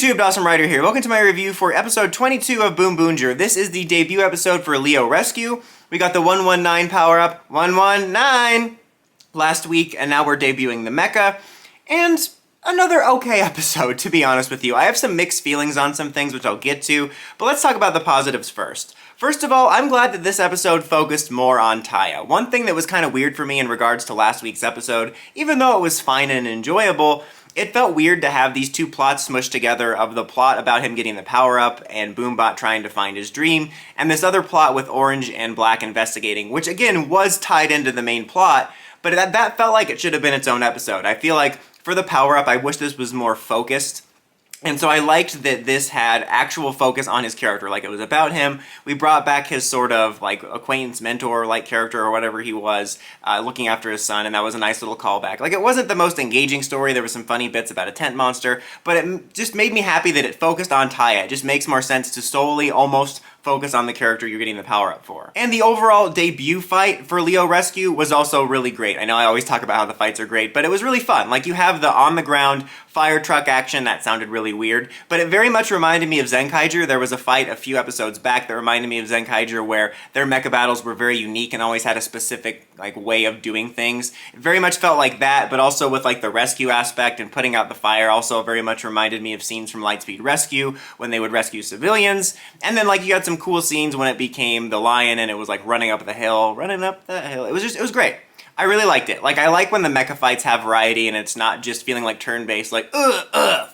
YouTube, Dawson Ryder here. Welcome to my review for episode 22 of BoonBoomger. This is the debut episode for Leo Rescue. We got the 119 power-up, 119, last week, and now we're debuting the mecha. And another okay episode, to be honest with you. I have some mixed feelings on some things, which I'll get to, but let's talk about the positives first. First of all, I'm glad that this episode focused more on Taya. One thing that was kind of weird for me in regards to last week's episode, even though it was fine and enjoyable, it felt weird to have these two plots smushed together of the plot about him getting the power-up and Boombot trying to find his dream, and this other plot with Orange and Black investigating, which again was tied into the main plot, but that felt like it should have been its own episode. I feel like for the power-up, I wish this was more focused. And so I liked that this had actual focus on his character, like it was about him. We brought back his sort of like acquaintance, mentor-like character or whatever he was, looking after his son, and that was a nice little callback. Like it wasn't the most engaging story, there were some funny bits about a tent monster, but it just made me happy that it focused on Taya. It just makes more sense to solely almost focus on the character you're getting the power-up for. And the overall debut fight for Leo Rescue was also really great. I know I always talk about how the fights are great, but it was really fun. Like you have the on-the-ground fire truck action, that sounded really weird, but it very much reminded me of Zenkaiger. There was a fight a few episodes back that reminded me of Zenkaiger where their mecha battles were very unique and always had a specific like way of doing things. It very much felt like that, but also with like the rescue aspect and putting out the fire also very much reminded me of scenes from Lightspeed Rescue when they would rescue civilians. And then like you had some cool scenes when it became the lion and it was like running up the hill. It was great. I really liked it. Like, I like when the mecha fights have variety and it's not just feeling like turn-based, like,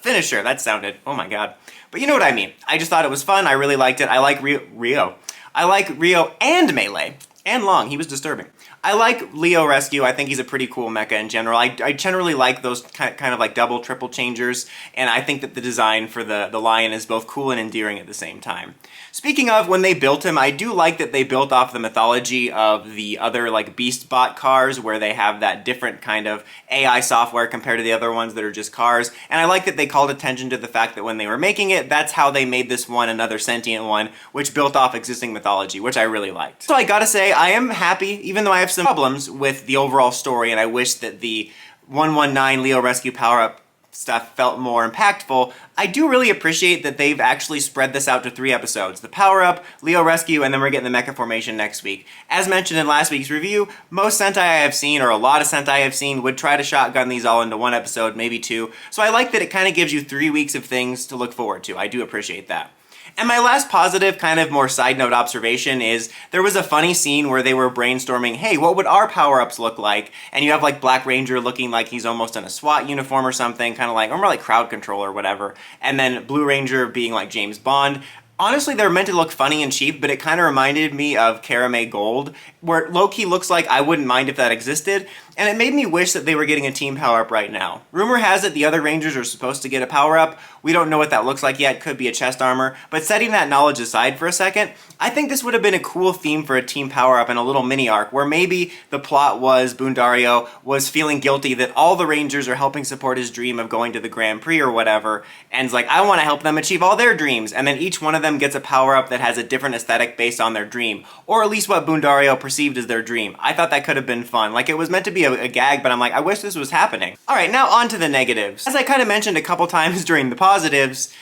finisher. That sounded, oh my god. But you know what I mean. I just thought it was fun. I really liked it. I like Rio. I like Rio and Melee. And Long. He was disturbing. I like Leo Rescue. I think he's a pretty cool mecha in general. I generally like those kind of like double, triple changers, and I think that the design for the lion is both cool and endearing at the same time. Speaking of, when they built him, I do like that they built off the mythology of the other like Beastbot cars, where they have that different kind of AI software compared to the other ones that are just cars, and I like that they called attention to the fact that when they were making it, that's how they made this one another sentient one, which built off existing mythology, which I really liked. So I gotta say, I am happy, even though I have some problems with the overall story, and I wish that the 119 Leo Rescue power-up stuff felt more impactful. I do really appreciate that they've actually spread this out to 3 episodes. The power-up, Leo Rescue, and then we're getting the mecha formation next week. As mentioned in last week's review, most Sentai I have seen, or a lot of Sentai I have seen, would try to shotgun these all into 1 episode, maybe 2. So I like that it kind of gives you 3 weeks of things to look forward to. I do appreciate that. And my last positive, kind of more side note observation is there was a funny scene where they were brainstorming, hey, what would our power-ups look like? And you have like Black Ranger looking like he's almost in a SWAT uniform or something, kind of like, or more like crowd control or whatever. And then Blue Ranger being like James Bond. Honestly, they're meant to look funny and cheap, but it kind of reminded me of Caramel Gold, where it low-key looks like I wouldn't mind if that existed, and it made me wish that they were getting a team power-up right now. Rumor has it the other Rangers are supposed to get a power-up. We don't know what that looks like yet. Could be a chest armor, but setting that knowledge aside for a second, I think this would have been a cool theme for a team power-up in a little mini-arc, where maybe the plot was Boondario was feeling guilty that all the Rangers are helping support his dream of going to the Grand Prix or whatever, and it's like, I want to help them achieve all their dreams, and then each one of them gets a power-up that has a different aesthetic based on their dream, or at least what Boondario perceived as their dream. I thought that could have been fun. Like, it was meant to be a gag, but I'm like, I wish this was happening. Alright, now on to the negatives. As I kind of mentioned a couple times during the positives,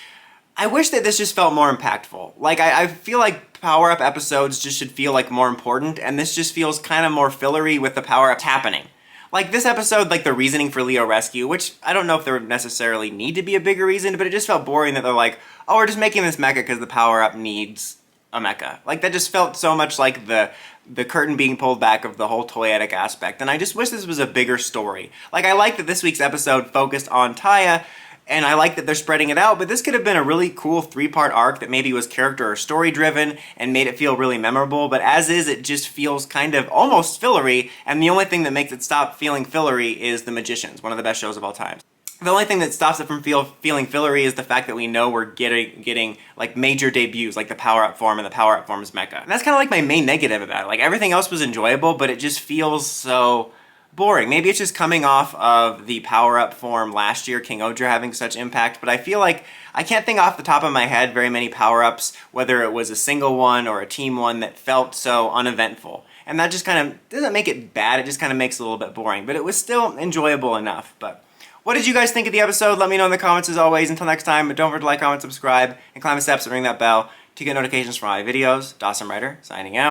I wish that this just felt more impactful. Like, I feel like power-up episodes just should feel like more important, and this just feels kind of more fillery with the power-ups happening. Like this episode, like the reasoning for Leo Rescue, which I don't know if there would necessarily need to be a bigger reason, but it just felt boring that they're like, oh, we're just making this mecha because the power-up needs a mecha. Like that just felt so much like the curtain being pulled back of the whole toyetic aspect, and I just wish this was a bigger story. Like I like that this week's episode focused on Taya, and I like that they're spreading it out, but this could have been a really cool 3-part arc that maybe was character or story driven and made it feel really memorable, but as is, it just feels kind of almost fillery, and the only thing that makes it stop feeling fillery is The Magicians, one of the best shows of all time. The only thing that stops it from feeling fillery is the fact that we know we're getting like major debuts, like the power-up form and the power-up form's mecha. And that's kind of like my main negative about it. Like everything else was enjoyable, but it just feels so boring. Maybe it's just coming off of the power-up form last year, King Odra having such impact, but I feel like I can't think off the top of my head very many power-ups, whether it was a single one or a team one, that felt so uneventful. And that just kind of doesn't make it bad, it just kind of makes it a little bit boring, but it was still enjoyable enough. But What did you guys think of the episode? Let me know in the comments as always. Until next time, don't forget to like, comment, subscribe, and climb the steps and ring that bell to get notifications for my videos. Dawson Ryder, signing out.